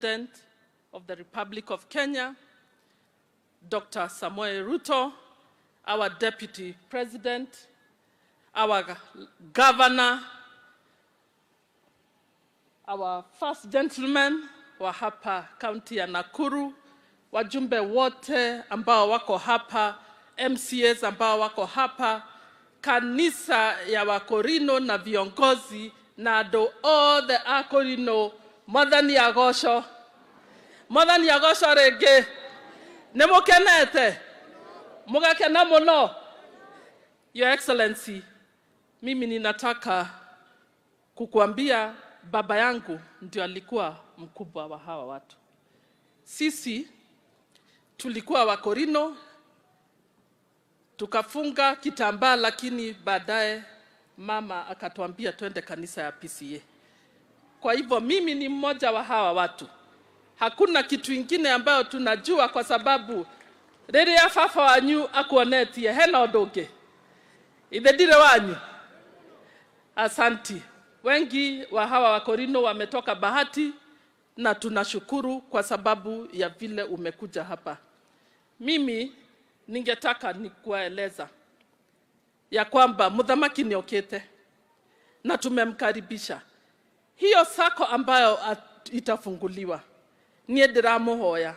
President of the Republic of Kenya, Dr. Samoei Ruto, our Deputy President, our Governor, our First Gentleman wa hapa kaunti ya Nakuru, wajumbe wote ambao wako hapa, MCAs ambao wako hapa, kanisa ya Wakorino na viongozi na do all the Akorino, Mwathani agocwo rĩngĩ nĩmũkenete mũgakena mũno. Your Excellency, mimi ninataka kukuambia baba yangu ndio alikuwa mkubwa wa hawa watu. Sisi tulikuwa Wakorino, tukafunga kitambaa, lakini baadaye mama akatuambia twende kanisa ya PCA. Kwa hivyo mimi ni mmoja wa hawa watu. Hakuna kitu ingine ambayo tunajua, kwa sababu rĩrĩa baba wanyu akuonetie hena ũndũ ithe ndire wanyu. Asanti. Wengi wa hawa Wakorino wametoka Bahati na tunashukuru kwa sababu ya vile umekuja hapa. Mimi ningetaka nikueleza ya kwamba muthamaki niokete na tumemkaribisha. Hiyo sako ambayo itafunguliwa, nie ndĩramũhoya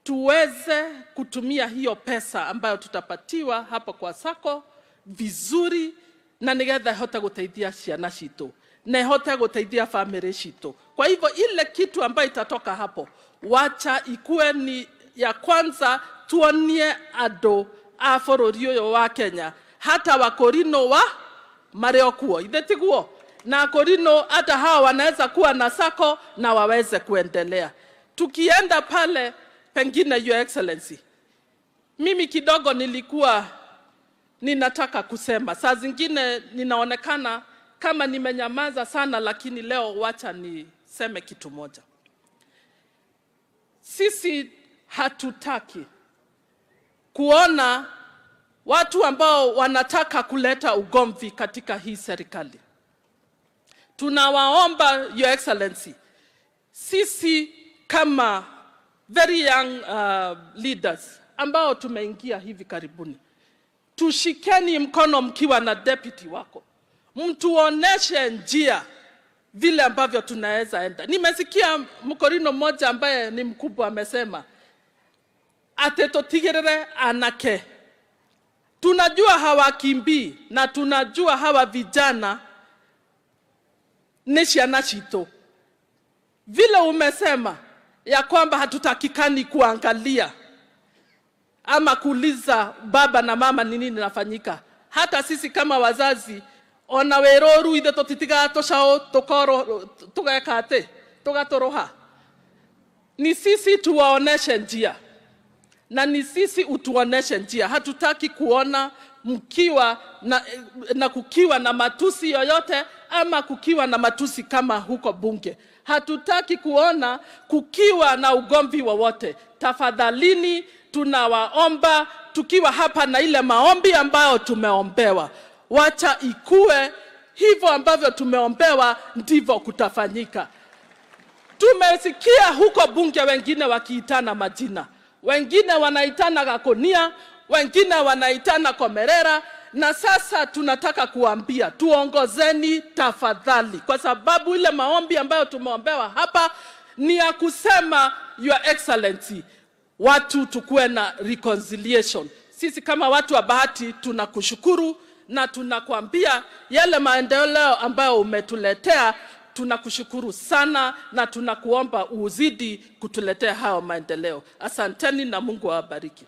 tuweze kutumia hiyo pesa ambayo tutapatiwa hapo kwa sako vizuri, na nigetha hote guteithia ciana citu na hote guteithia family citu. Kwa hivyo ile kitu ambayo itatoka hapo, wacha ikuwe ni ya kwanza tuonie andũ a bũrũri ũyũ wa Kenya, hata Wakorino wa mariokuo ithe tiguo, na Akorino hata hawa wanaweza kuwa na sako na waweze kuendelea. Tukienda pale pengine, Your Excellency, mimi kidogo nilikuwa ninataka kusema, saa zingine ninaonekana kama nimenyamaza sana, lakini leo wacha niseme kitu moja. Sisi hatutaki kuona watu ambao wanataka kuleta ugomvi katika hii serikali. Tunawaomba Your Excellency, sisi kama very young leaders ambao tumeingia hivi karibuni, tushikeni mkono mkiwa na deputy wako, mtuoneshe njia vile ambavyo tunaweza enda. Nimesikia Mkorino mmoja ambaye ni mkubwa amesema ate tutigirire anake. Tunajua hawakimbii na tunajua hawa vijana ni ciana citu. Vile umesema ya kwamba hatutakikani kuangalia ama kuuliza baba na mama ni nini nafanyika. Hata sisi kama wazazi ona weroru ithe tutitiga toshao tokoro tugekate tugatoroha. Ni sisi tuwaoneshe njia na ni sisi utuoneshe njia. Hatutaki kuona mkiwa na kukiwa na matusi yoyote ama kukiwa na matusi kama huko bunge. Hatutaki kuona kukiwa na ugomvi wowote. Tafadhalini tunawaomba, tukiwa hapa na ile maombi ambayo tumeombewa, wacha ikue hivyo ambavyo tumeombewa ndivyo kutafanyika. Tumesikia huko bunge wengine wakiitana majina, wengine wanaitana Gakonia, wengine wanaitana Komerera, na sasa tunataka kuambia tuongozeni tafadhali, kwa sababu ile maombi ambayo tumeombewa hapa ni ya kusema Your Excellency, watu tukue na reconciliation. Sisi kama watu wa Bahati tunakushukuru na tunakuambia yale maendeleo ambayo umetuletea, tunakushukuru sana na tunakuomba uzidi kutuletea hao maendeleo. Asanteni na Mungu awabariki.